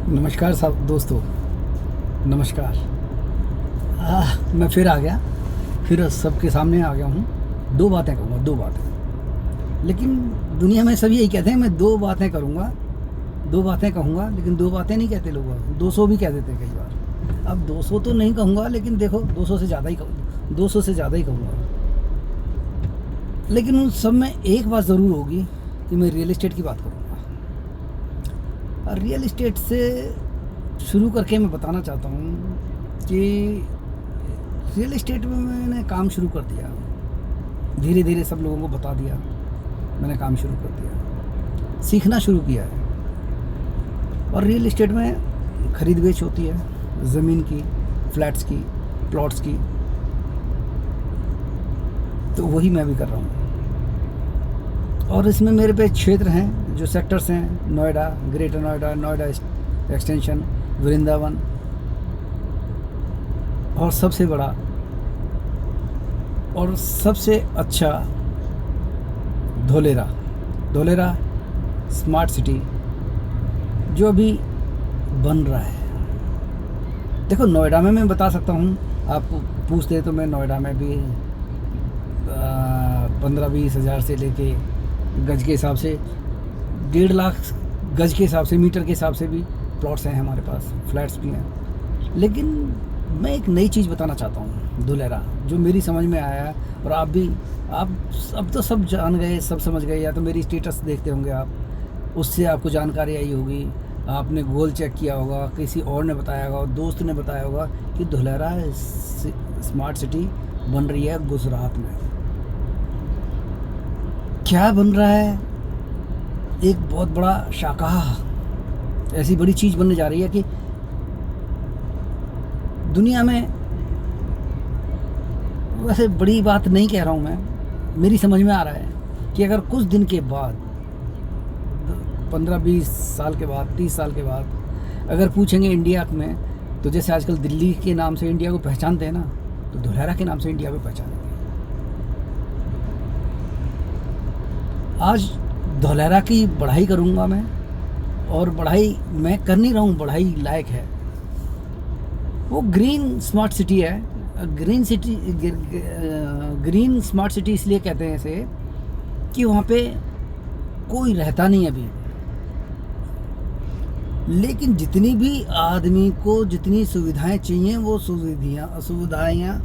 नमस्कार सब दोस्तों। नमस्कार। मैं फिर आ गया, फिर सबके सामने आ गया हूँ। दो बातें कहूँगा, दो बातें। लेकिन दुनिया में सब यही कहते हैं मैं दो बातें करूँगा, दो बातें कहूँगा, लेकिन दो बातें नहीं कहते लोग, 200 भी कह देते हैं कई बार। अब 200 तो नहीं कहूँगा, लेकिन देखो 200 से ज़्यादा ही कहूँगा, 200 से ज़्यादा ही कहूँगा। लेकिन उन सब में एक बात ज़रूर होगी कि मैं रियल इस्टेट की बात करूँगा। रियल इस्टेट से शुरू करके मैं बताना चाहता हूँ कि रियल इस्टेट में मैंने काम शुरू कर दिया। धीरे धीरे सब लोगों को बता दिया, मैंने काम शुरू कर दिया, सीखना शुरू किया है। और रियल इस्टेट में खरीद बेच होती है, ज़मीन की, फ्लैट्स की, प्लॉट्स की। तो वही मैं भी कर रहा हूँ। और इसमें मेरे पे क्षेत्र हैं, जो सेक्टर्स हैं, नोएडा, ग्रेटर नोएडा, नोएडा एक्सटेंशन, वृंदावन, और सबसे बड़ा और सबसे अच्छा धोलेरा। धोलेरा स्मार्ट सिटी जो अभी बन रहा है। देखो नोएडा में मैं बता सकता हूँ, आप पूछते तो मैं नोएडा में भी 15-20 हज़ार से लेके गज के हिसाब से 1.5 लाख गज के हिसाब से, मीटर के हिसाब से भी प्लॉट्स हैं हमारे पास, फ्लैट्स भी हैं। लेकिन मैं एक नई चीज़ बताना चाहता हूँ, धोलेरा, जो मेरी समझ में आया है। और आप भी, आप अब तो सब जान गए, सब समझ गए, या तो मेरी स्टेटस देखते होंगे आप, उससे आपको जानकारी आई होगी, आपने गूगल चेक किया होगा, किसी और ने बताया होगा, दोस्त ने बताया होगा कि धोलेरा स्मार्ट सिटी बन रही है गुजरात में। क्या बन रहा है? एक बहुत बड़ा शाखा, ऐसी बड़ी चीज़ बनने जा रही है कि दुनिया में, वैसे बड़ी बात नहीं कह रहा हूँ मैं, मेरी समझ में आ रहा है कि अगर कुछ दिन के बाद, 15-20 साल के बाद, 30 साल के बाद अगर पूछेंगे इंडिया में, तो जैसे आजकल दिल्ली के नाम से इंडिया को पहचानते हैं ना, तो धोलेरा के नाम से इंडिया को पहचानेंगे। आज धोलेरा की बढ़ाई करूँगा मैं, और बढ़ाई मैं कर नहीं रहा हूँ, बढ़ाई लायक है। वो ग्रीन स्मार्ट सिटी है। Green city, green smart city इसलिए कहते हैं इसे कि वहाँ पे कोई रहता नहीं अभी, लेकिन जितनी भी आदमी को जितनी सुविधाएं चाहिए, वो सुविधाएं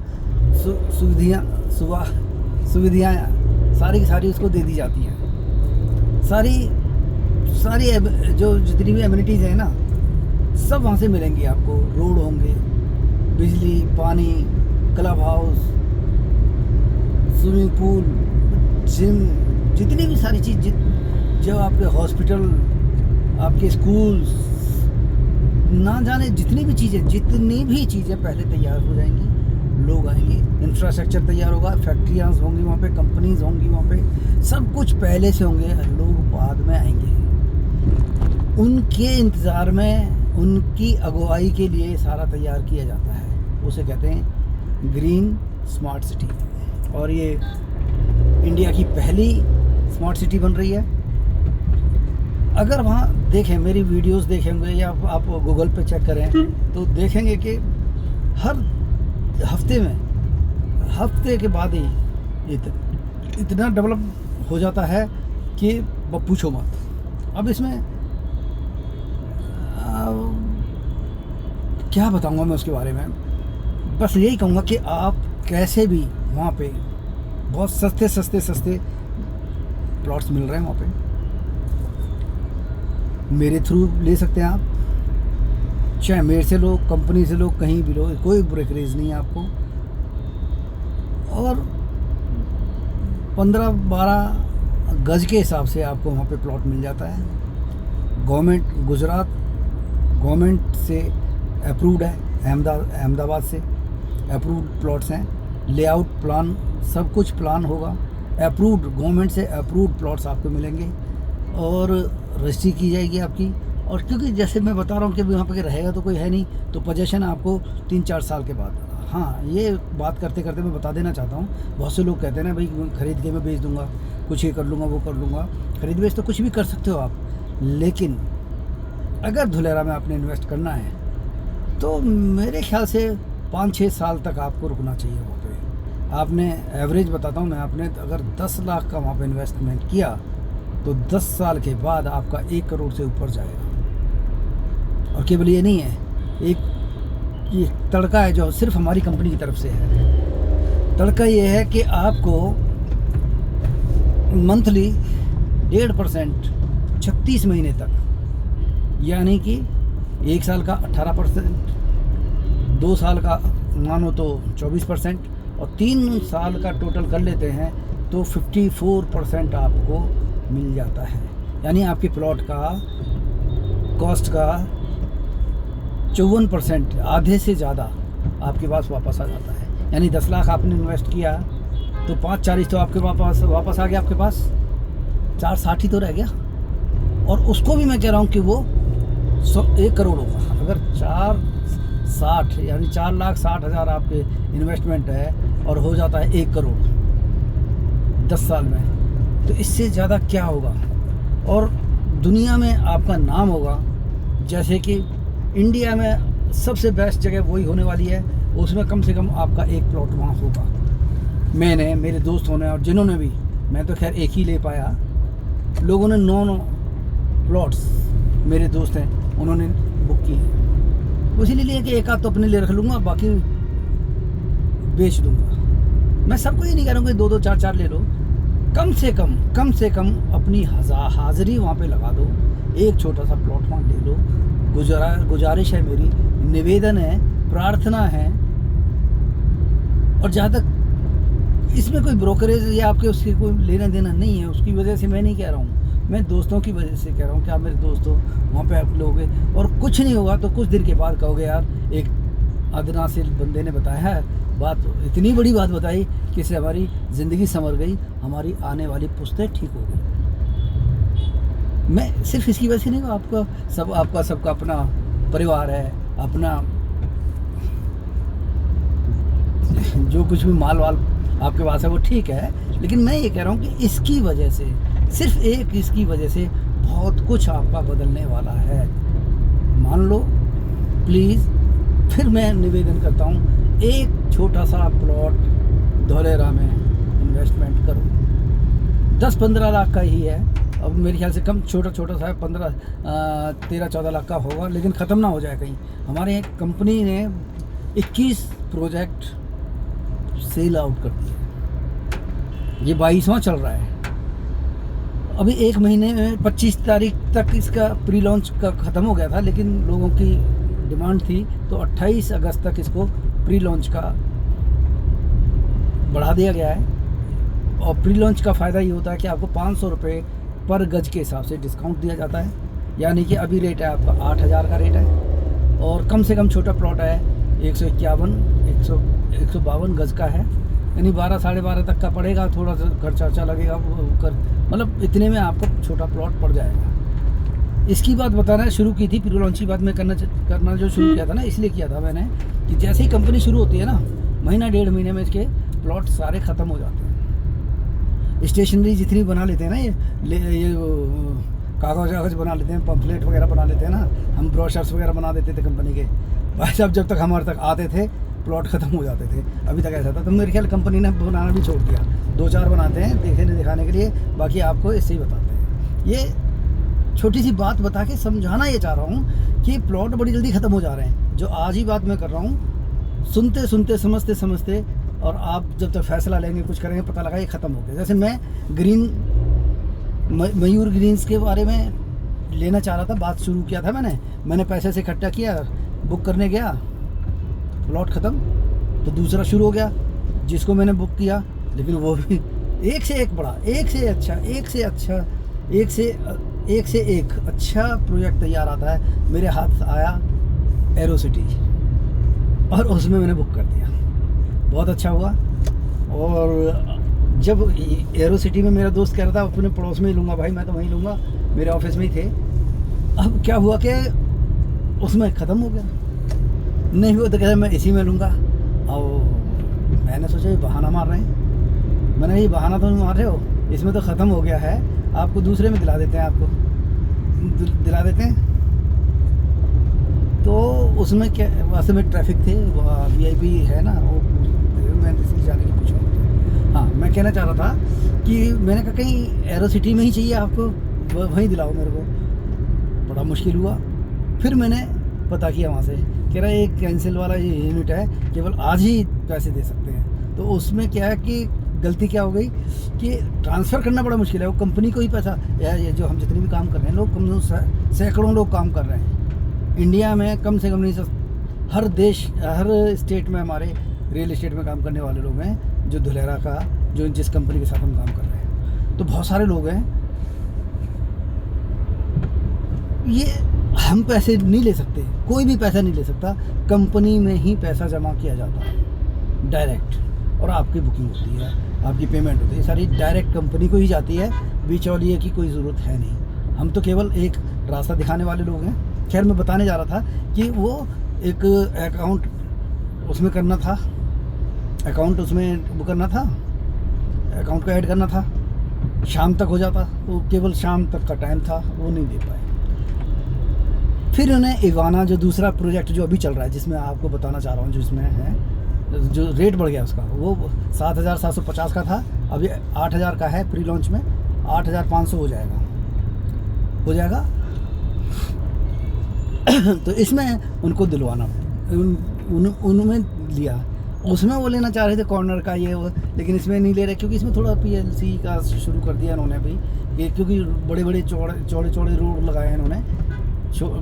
सारी की सारी उसको दे दी जाती हैं। सारी जो जितनी भी एमिनिटीज़ हैं ना, सब वहाँ से मिलेंगी आपको। रोड होंगे, बिजली, पानी, club house, swimming pool, gym, जितनी भी सारी चीज़, जो आपके हॉस्पिटल, आपके स्कूल्स, ना जाने जितनी भी चीज़ें पहले तैयार हो जाएंगी। लोग आएंगे, इंफ्रास्ट्रक्चर तैयार होगा, फैक्ट्रियाँ होंगी वहाँ पे, कंपनीज होंगी वहाँ पे, सब कुछ पहले से होंगे, लोग बाद में आएंगे। उनके इंतज़ार में, उनकी अगुवाई के लिए सारा तैयार किया जाता है। उसे कहते हैं ग्रीन स्मार्ट सिटी। और ये इंडिया की पहली स्मार्ट सिटी बन रही है। अगर वहाँ देखें, मेरी वीडियोस देखेंगे, या आप गूगल पे चेक करें, तो देखेंगे कि हर हफ्ते के बाद ही इतना डेवलप हो जाता है कि पूछो मत। अब इसमें क्या बताऊंगा मैं उसके बारे में। बस यही कहूँगा कि आप कैसे भी वहाँ पे बहुत सस्ते प्लॉट्स मिल रहे हैं वहाँ पे, मेरे थ्रू ले सकते हैं आप, चाहे मेरे से लो, कंपनी से लो, कहीं भी लो, कोई ब्रोकरेज नहीं है आपको। और 15-12 गज के हिसाब से आपको वहाँ पे प्लॉट मिल जाता है। गवर्नमेंट, गुजरात गवर्नमेंट से अप्रूव्ड है, अहमदाबाद से अप्रूव्ड प्लॉट्स हैं। लेआउट प्लान, सब कुछ प्लान होगा, अप्रूव्ड, गवर्नमेंट से अप्रूव्ड प्लॉट्स आपको मिलेंगे, और रजिस्ट्री की जाएगी आपकी। और क्योंकि जैसे मैं बता रहा हूँ कि वहाँ पर रहेगा तो कोई है नहीं, तो पोजेशन आपको 3-4 साल के बाद। हाँ, ये बात करते करते मैं बता देना चाहता हूँ, बहुत से लोग कहते हैं ना भाई ख़रीद के मैं बेच दूँगा, कुछ ये कर लूँगा, वो कर लूँगा। खरीद बेच तो कुछ भी कर सकते हो आप, लेकिन अगर धुलेरा में आपने इन्वेस्ट करना है तो मेरे ख्याल से 5-6 साल तक आपको रुकना चाहिए वहाँ पे। आपने एवरेज बताता हूँ मैं, आपने अगर 10 लाख का वहाँ पे इन्वेस्टमेंट किया तो 10 साल के बाद आपका 1 करोड़ से ऊपर जाएगा। और केवल ये नहीं है, एक ये तड़का है जो सिर्फ हमारी कंपनी की तरफ से है। तड़का ये है कि आपको मंथली 1.5% 36 महीने तक, यानी कि 1 साल का 18%, 2 साल का मानो तो 24% और 3 साल का टोटल कर लेते हैं तो 54% आपको मिल जाता है। यानी आपके प्लॉट का कॉस्ट का 54%, आधे से ज़्यादा आपके पास वापस आ जाता है। यानी 10 लाख आपने इन्वेस्ट किया तो 5-40 तो आपके वापस आ गया, आपके पास 460 ही तो रह गया। और उसको भी मैं कह रहा हूँ कि वो 1 करोड़ होगा। अगर 460 यानी 4,60,000 आपके इन्वेस्टमेंट है और हो जाता है 1 करोड़ 10 साल में, तो इससे ज़्यादा क्या होगा। और दुनिया में आपका नाम होगा। जैसे कि इंडिया में सबसे बेस्ट जगह वही होने वाली है, उसमें कम से कम आपका 1 प्लॉट वहाँ होगा। मैंने, मेरे दोस्तों ने और जिन्होंने भी, मैं तो खैर एक ही ले पाया, लोगों ने 9 प्लॉट्स, मेरे दोस्त हैं उन्होंने बुक की है। उसी लिए कि एक आध तो अपने लिए रख लूँगा, बाकी बेच दूँगा। मैं सबको ये नहीं कह रहा हूँ कि 2-2 4-4 ले लो, कम से कम अपनी हाज़िरी वहाँ पे लगा दो, एक छोटा सा प्लॉट वहाँ ले लो। गुजारिश है मेरी, निवेदन है, प्रार्थना है। और जहाँ तक इसमें कोई ब्रोकरेज या आपके उसके कोई लेना देना नहीं है, उसकी वजह से मैं नहीं कह रहा हूँ, मैं दोस्तों की वजह से कह रहा हूँ कि आप मेरे दोस्त हो, वहाँ पे आप लोगे और कुछ नहीं होगा तो कुछ दिन के बाद कहोगे यार एक अदना से बंदे ने बताया है बात, इतनी बड़ी बात बताई कि इससे हमारी ज़िंदगी संवर गई, हमारी आने वाली पुश्तें ठीक हो गई। मैं सिर्फ इसकी वजह से नहीं, आपका सबका अपना परिवार है, अपना जो कुछ भी माल वाल आपके पास है वो ठीक है, लेकिन मैं ये कह रहा हूँ कि इसकी वजह से, सिर्फ इसकी वजह से बहुत कुछ आपका बदलने वाला है। मान लो प्लीज़, फिर मैं निवेदन करता हूँ, एक छोटा सा प्लॉट धोलेरा में इन्वेस्टमेंट करो। 10-15 लाख का ही है, अब मेरे ख्याल से कम, छोटा सा है, 13-14 लाख का होगा, लेकिन ख़त्म ना हो जाए कहीं। हमारे यहाँ कंपनी ने 21 प्रोजेक्ट सेल आउट कर दिया, ये 22वां चल रहा है। अभी 1 महीने में 25 तारीख तक इसका प्री लॉन्च का ख़त्म हो गया था, लेकिन लोगों की डिमांड थी तो 28 अगस्त तक इसको प्री लॉन्च का बढ़ा दिया गया है। और प्री लॉन्च का फ़ायदा ये होता है कि आपको 500 रुपये पर गज के हिसाब से डिस्काउंट दिया जाता है। यानी कि अभी रेट है आपका 8,000 का रेट है, और कम से कम छोटा प्लॉट है 152 गज का है, यानी 12-12.5 तक का पड़ेगा। थोड़ा सा खर्चा लगेगा मतलब इतने में आपको छोटा प्लॉट पड़ जाएगा। इसकी बात बताना शुरू की थी, प्री लॉन्च की बात मैं करना जो शुरू किया था ना, इसलिए किया था मैंने कि जैसे ही कंपनी शुरू होती है ना, महीना 1.5 महीने में इसके प्लॉट सारे ख़त्म हो जाते हैं। स्टेशनरी जितनी बना लेते हैं ना, ये कागज़ बना लेते हैं, पम्फलेट वगैरह बना लेते हैं ना, हम ब्रोशर्स वगैरह बना देते थे कंपनी के। भाई साहब जब तक हमारे तक आते थे प्लॉट ख़त्म हो जाते थे। अभी तक ऐसा था, तो मेरे ख्याल कंपनी ने बनाना भी छोड़ दिया। 2-4 बनाते हैं दिखाने के लिए, बाकी आपको इससे ही बताते हैं। ये छोटी सी बात बता के समझाना ये चाह रहा हूँ कि प्लॉट बड़ी जल्दी ख़त्म हो जा रहे हैं। जो आज ही बात मैं कर रहा हूँ, सुनते समझते और आप जब तक फैसला लेंगे, कुछ करेंगे, पता लगा ये ख़त्म हो गया। जैसे मैं मयूर ग्रीन्स के बारे में लेना चाह रहा था, बात शुरू किया था मैंने पैसे से इकट्ठा किया, बुक करने गया, प्लॉट ख़त्म, तो दूसरा शुरू हो गया जिसको मैंने बुक किया, लेकिन वो भी एक से एक बड़ा, एक से एक अच्छा प्रोजेक्ट तैयार आता है। मेरे हाथ आया एरोसिटी और उसमें मैंने बुक कर दिया, बहुत अच्छा हुआ। और जब एरोसिटी में मेरा दोस्त कह रहा था अपने पड़ोस में ही लूँगा, भाई मैं तो वहीं लूँगा, मेरे ऑफिस में ही थे। अब क्या हुआ कि उसमें ख़त्म हो गया, नहीं हुआ तो कहते मैं इसी में लूँगा। और मैंने सोचा ये बहाना मार रहे हैं, मैंने ये बहाना तो नहीं मार रहे हो, इसमें तो ख़त्म हो गया है, आपको दूसरे में दिला देते हैं, उसमें क्या वास्तव में ट्रैफिक थे, VIP है ना वो, मैंने इसलिए जाने की पूछा। हाँ, मैं कहना चाह रहा था कि मैंने कहा कहीं एरो सिटी में ही चाहिए आपको, वहीं दिलाओ मेरे को। बड़ा मुश्किल हुआ, फिर मैंने पता किया वहाँ से, कह रहा एक कैंसिल वाला ये यूनिट है, केवल आज ही पैसे दे सकते हैं। तो उसमें क्या है कि गलती क्या हो गई कि ट्रांसफ़र करना बड़ा मुश्किल है, वो कंपनी को ही पैसा, ये जो हम जितने भी काम कर रहे हैं लोग, कम से सैकड़ों लोग काम कर रहे हैं इंडिया में, कम से कम नहीं, हर देश, हर स्टेट में हमारे रियल एस्टेट में काम करने वाले लोग हैं, जो धुलेरा का, जो जिस कंपनी के साथ हम काम कर रहे हैं, तो बहुत सारे लोग हैं। ये हम पैसे नहीं ले सकते, कोई भी पैसा नहीं ले सकता, कंपनी में ही पैसा जमा किया जाता है डायरेक्ट, और आपकी बुकिंग होती है, आपकी पेमेंट होती है, सारी डायरेक्ट कंपनी को ही जाती है, बिचौलिए की कोई ज़रूरत है नहीं। हम तो केवल एक रास्ता दिखाने वाले लोग हैं। खैर, मैं बताने जा रहा था कि वो एक अकाउंट उसमें करना था, अकाउंट उसमें वो करना था, अकाउंट को ऐड करना था, शाम तक हो जाता, तो केवल शाम तक का टाइम था, वो नहीं दे पाए। फिर उन्हें इवाना, जो दूसरा प्रोजेक्ट जो अभी चल रहा है, जिसमें आपको बताना चाह रहा हूँ, जिसमें है, जो रेट बढ़ गया उसका, वो 7,750 का था, अभी 8,000 का है प्री लॉन्च में, 8,500 हो जाएगा। तो इसमें उनको दिलवाना, उनमें लिया, उसमें वो लेना चाह रहे थे कॉर्नर का ये वो, लेकिन इसमें नहीं ले रहे, क्योंकि इसमें थोड़ा PLC का शुरू कर दिया इन्होंने भी, क्योंकि बड़े बड़े चौड़े रोड लगाए हैं इन्होंने,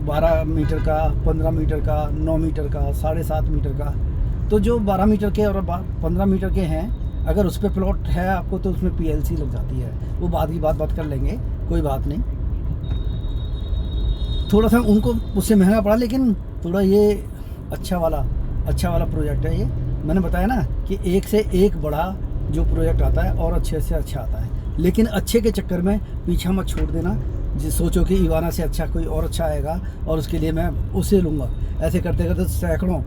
12 मीटर का, 15 मीटर का, 9 मीटर का, 7.5 मीटर का। तो जो 12 मीटर के और 15 मीटर के हैं, अगर उस पर प्लॉट है आपको, तो उसमें PLC लग जाती है, वो बाद की बात कर लेंगे, कोई बात नहीं। थोड़ा सा उनको उससे महंगा पड़ा, लेकिन थोड़ा ये अच्छा वाला प्रोजेक्ट है ये। मैंने बताया ना कि एक से एक बड़ा जो प्रोजेक्ट आता है और अच्छे से अच्छा आता है, लेकिन अच्छे के चक्कर में पीछा मत छोड़ देना। सोचो कि इवाना से अच्छा कोई और अच्छा आएगा और उसके लिए मैं उसे लूँगा, ऐसे करते करते सैकड़ों,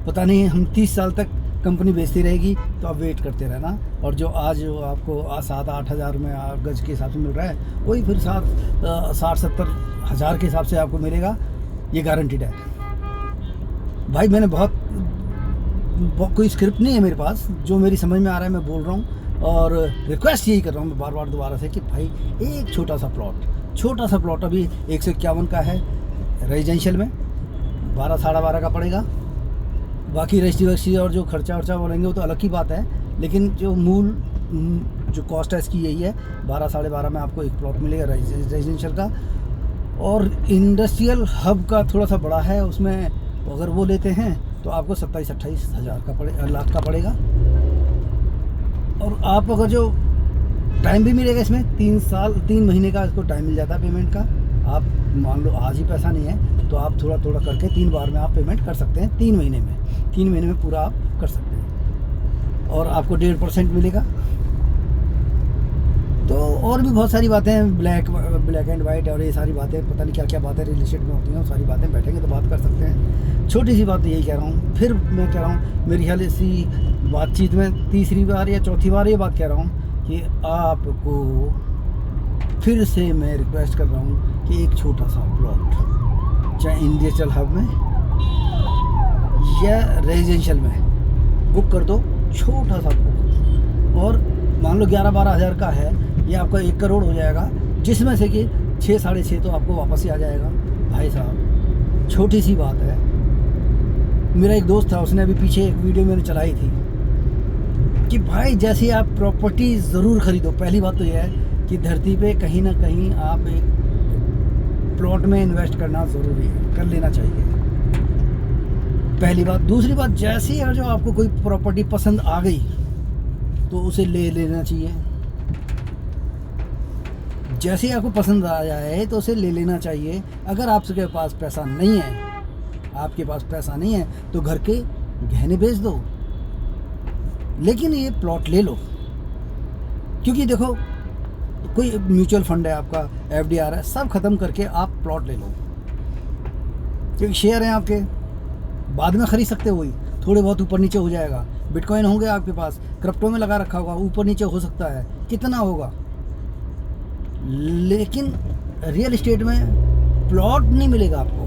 पता नहीं हम 30 साल तक कंपनी बेचती रहेगी, तो आप वेट करते रहना। और जो आज आपको 7-8 हज़ार में गज के हिसाब से मिल रहा है, वही फिर 60-70 हज़ार के हिसाब से आपको मिलेगा, ये गारंटीड है भाई। मैंने बहुत कोई स्क्रिप्ट नहीं है मेरे पास, जो मेरी समझ में आ रहा है मैं बोल रहा हूँ, और रिक्वेस्ट यही कर रहा हूँ मैं बार बार दोबारा से कि भाई एक छोटा सा प्लॉट अभी 151 का है रेजिडेंशियल में, 12-12.5 का पड़ेगा। बाकी रजिस्ट्री और जो खर्चा वर्चा बोलेंगे वो तो अलग की बात है, लेकिन जो मूल जो कॉस्ट है इसकी यही है, 12-12.5 में आपको एक प्लॉट मिलेगा रेजिडेंशियल का। और इंडस्ट्रियल हब का थोड़ा सा बड़ा है, उसमें अगर वो लेते हैं तो आपको 27-28 हज़ार का लाख का पड़ेगा। और आप अगर जो टाइम भी मिलेगा इसमें, 3 महीने का इसको टाइम मिल जाता है पेमेंट का। आप मान लो आज ही पैसा नहीं है, तो आप थोड़ा थोड़ा करके 3 बार में आप पेमेंट कर सकते हैं, 3 महीने में पूरा आप कर सकते हैं, और आपको 1.5% मिलेगा। तो और भी बहुत सारी बातें हैं, ब्लैक एंड वाइट और ये सारी बातें, पता नहीं क्या क्या बातें रियल एस्टेट में होती हैं, वो सारी बातें बैठेंगे तो बात कर सकते हैं। छोटी सी बात यही कह रहा हूँ, फिर मैं कह रहा हूँ, मेरे ख्याल इसी बातचीत में तीसरी बार या चौथी बार ये बात कह रहा हूँ कि आपको फिर से मैं रिक्वेस्ट कर रहा हूँ कि एक छोटा सा प्लॉट, चाहे इंडस्ट्रियल हब में या रेजिडेंशियल में बुक कर दो, छोटा सा बुक, और मान लो 11-12 हज़ार का है, ये आपका 1 करोड़ हो जाएगा, जिसमें से कि 6-6.5 तो आपको वापस ही आ जाएगा। भाई साहब, छोटी सी बात है। मेरा एक दोस्त था, उसने अभी पीछे एक वीडियो मैंने चलाई थी कि भाई जैसे आप प्रॉपर्टी ज़रूर ख़रीदो। पहली बात तो यह है कि धरती पे कहीं ना कहीं आप एक प्लॉट में इन्वेस्ट करना ज़रूरी है, कर लेना चाहिए, पहली बात। दूसरी बात, जैसे ही जो आपको कोई प्रॉपर्टी पसंद आ गई तो उसे ले लेना चाहिए। जैसे ही आपको पसंद आ जाए तो उसे ले लेना चाहिए। अगर आपके पास पैसा नहीं है, तो घर के गहने बेच दो, लेकिन ये प्लॉट ले लो। क्योंकि देखो, कोई म्यूचुअल फंड है आपका, FDR है, सब ख़त्म करके आप प्लॉट ले लो, क्योंकि शेयर हैं आपके, बाद में ख़रीद सकते हो, वही थोड़े बहुत ऊपर नीचे हो जाएगा। बिटकॉइन होंगे आपके पास, क्रिप्टो में लगा रखा होगा, ऊपर नीचे हो सकता है, कितना होगा। लेकिन रियल एस्टेट में प्लॉट नहीं मिलेगा आपको,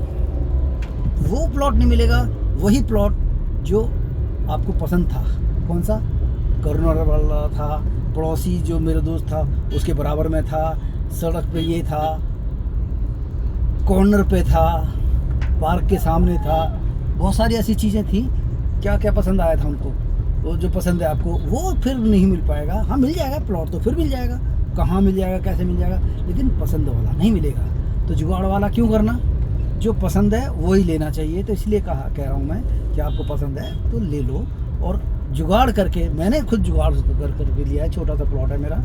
वो प्लॉट नहीं मिलेगा, वही प्लॉट जो आपको पसंद था। कौन सा? कॉर्नर वाला था, पड़ोसी जो मेरा दोस्त था उसके बराबर में था, सड़क पे ये था, कॉर्नर पे था, पार्क के सामने था, बहुत सारी ऐसी चीज़ें थी। क्या क्या पसंद आया था उनको, वो जो पसंद है आपको वो फिर नहीं मिल पाएगा। हाँ मिल जाएगा, प्लॉट तो फिर मिल जाएगा, कहाँ मिल जाएगा, कैसे मिल जाएगा, लेकिन पसंद वाला नहीं मिलेगा। तो जुगाड़ वाला क्यों करना, जो पसंद है वही लेना चाहिए। तो इसलिए कह रहा हूँ मैं कि आपको पसंद है तो ले लो। और जुगाड़ करके, मैंने खुद जुगाड़ करके लिया है। छोटा सा प्लॉट है मेरा,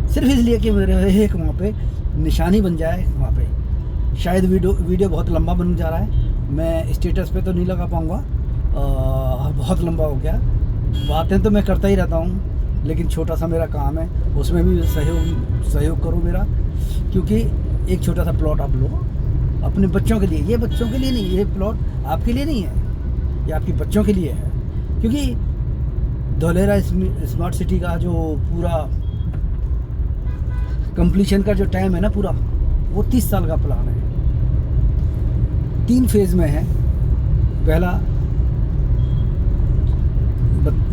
सिर्फ इसलिए कि मेरे एक वहाँ पे निशानी बन जाए। वहाँ पे शायद वीडियो बहुत लंबा बन जा रहा है, मैं स्टेटस पे तो नहीं लगा पाऊँगा, बहुत लंबा हो गया। बातें तो मैं करता ही रहता हूँ, लेकिन छोटा सा मेरा काम है, उसमें भी सहयोग करो मेरा। क्योंकि एक छोटा सा प्लॉट आप लो अपने बच्चों के लिए। ये बच्चों के लिए नहीं, ये प्लॉट आपके लिए नहीं है, ये आपके बच्चों के लिए है। क्योंकि धोलेरा स्मार्ट सिटी का जो पूरा कंप्लीशन का जो टाइम है ना पूरा, वो 30 साल का प्लान है। 3 फेज़ में है। पहला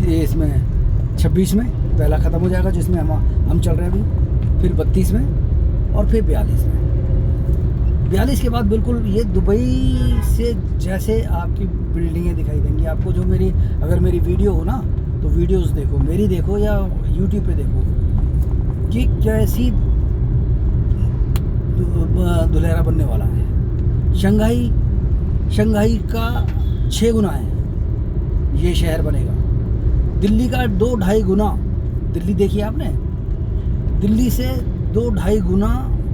इसमें 26 में पहला ख़त्म हो जाएगा, जिसमें हम चल रहे हैं अभी, फिर 32 में और फिर 42 में। 42 के बाद बिल्कुल ये दुबई से जैसे आपकी बिल्डिंगें दिखाई देंगी आपको। जो अगर मेरी वीडियो हो ना तो वीडियोस देखो, मेरी देखो या यूट्यूब पे देखो कि कैसी धुलेरा बनने वाला है। शंघाई का 6 गुना है ये शहर बनेगा। दिल्ली का 2-2.5 गुना, दिल्ली देखिए आपने, दिल्ली से 2-2.5 गुना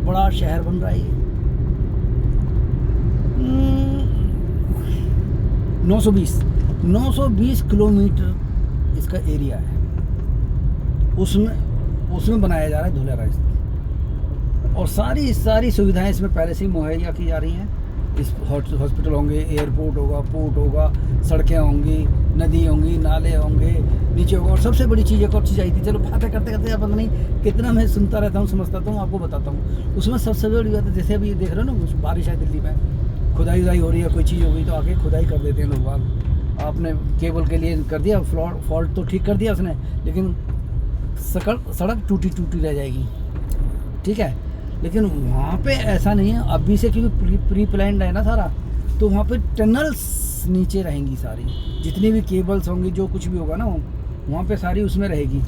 बड़ा शहर बन रहा है ये। 920 किलोमीटर इसका एरिया है, उसमें बनाया जा रहा है धुलेरा स्थित। और सारी सुविधाएं इसमें पहले से ही मुहैया की जा रही हैं। इस हॉस्पिटल होंगे, एयरपोर्ट होगा, पोर्ट होगा, सड़कें होंगी, नदी होंगी, नाले होंगे, नीचे होगा। और सबसे बड़ी चीज़ एक और चीज़ आई थी, चलो बातें करते करते पता नहीं कितना मैं सुनता रहता हूँ, समझता हूँ, आपको बताता हूँ। उसमें सबसे बड़ी बात है, जैसे अभी देख रहे हो ना बारिश है दिल्ली में, खुदाई हो रही है, कोई चीज़ हो गई तो आके खुदाई कर देते हैं लोग। आपने केबल के लिए कर दिया, फॉल्ट तो ठीक कर दिया उसने, लेकिन सड़क टूटी रह जाएगी, ठीक है। लेकिन वहाँ पे ऐसा नहीं है अभी से, क्योंकि प्री प्लान्ड है ना सारा, तो वहाँ पे टनल्स नीचे रहेंगी सारी, जितनी भी केबल्स होंगी, जो कुछ भी होगा ना वहाँ पे सारी उसमें रहेगी।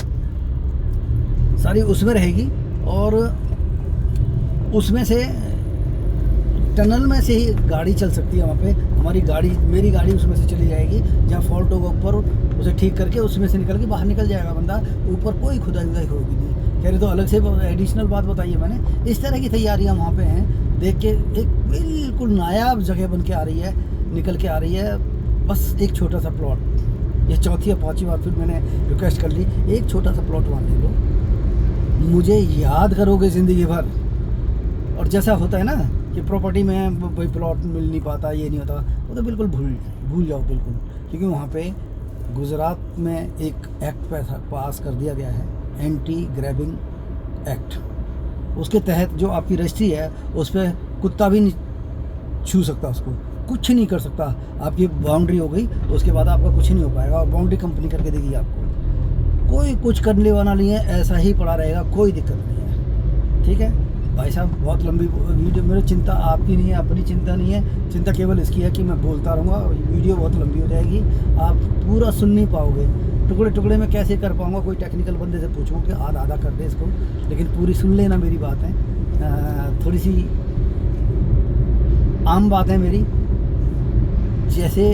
और उसमें से टनल में से ही गाड़ी चल सकती है वहाँ पे। मेरी गाड़ी उसमें से चली जाएगी, जहाँ फॉल्ट होगा ऊपर उसे ठीक करके उसमें से निकल के बाहर निकल जाएगा बंदा। ऊपर कोई खुदाई होगी नहीं। कह रहे तो अलग से एडिशनल बात बताइए मैंने। इस तरह की तैयारियां वहाँ पे हैं, देख के एक बिल्कुल नायाब जगह बन के आ रही है, निकल के आ रही है। बस एक छोटा सा प्लॉट, ये 4थी या 5वीं बार फिर मैंने रिक्वेस्ट कर ली, एक छोटा सा प्लॉट वहाँ ले लो, मुझे याद करोगे ज़िंदगी भर। और जैसा होता है ना कि प्रॉपर्टी में कोई प्लॉट मिल नहीं पाता, ये नहीं होता, वो तो बिल्कुल भूल जाओ बिल्कुल। क्योंकि वहाँ पे गुजरात में एक एक्ट पास कर दिया गया है, एंटी ग्रैबिंग एक्ट। उसके तहत जो आपकी रजिस्ट्री है उस पर कुत्ता भी नहीं छू सकता, उसको कुछ नहीं कर सकता। आपकी बाउंड्री हो गई तो उसके बाद आपका कुछ नहीं हो पाएगा, और बाउंड्री कंपनी करके देगी आपको। कोई कुछ करने वाला नहीं है, ऐसा ही पड़ा रहेगा, कोई दिक्कत नहीं है, ठीक है भाई साहब। बहुत लंबी वीडियो, मेरी चिंता आपकी नहीं है, अपनी चिंता नहीं है, चिंता केवल इसकी है कि मैं बोलता रहूँगा, वीडियो बहुत लंबी हो जाएगी, आप पूरा सुन नहीं पाओगे। टुकड़े में कैसे कर पाऊँगा, कोई टेक्निकल बंदे से पूछूँ कि आधा कर दे इसको, लेकिन पूरी सुन लेना मेरी बात है। थोड़ी सी आम बात है मेरी, जैसे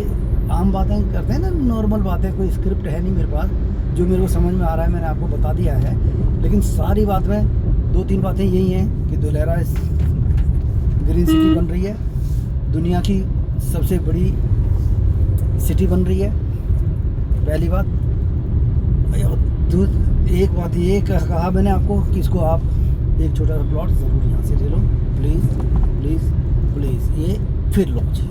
आम बातें करते हैं ना, नॉर्मल बातें, कोई स्क्रिप्ट है नहीं मेरे पास, जो मेरे को समझ में आ रहा है मैंने आपको बता दिया है। लेकिन सारी बात में 2-3 बातें यही हैं कि धुलेरा ग्रीन सिटी बन रही है, दुनिया की सबसे बड़ी सिटी बन रही है, पहली बात। एक बात ये कहा मैंने आपको कि इसको आप एक छोटा सा प्लॉट ज़रूर यहाँ से ले लो, प्लीज़, ये फिर लॉन्च है।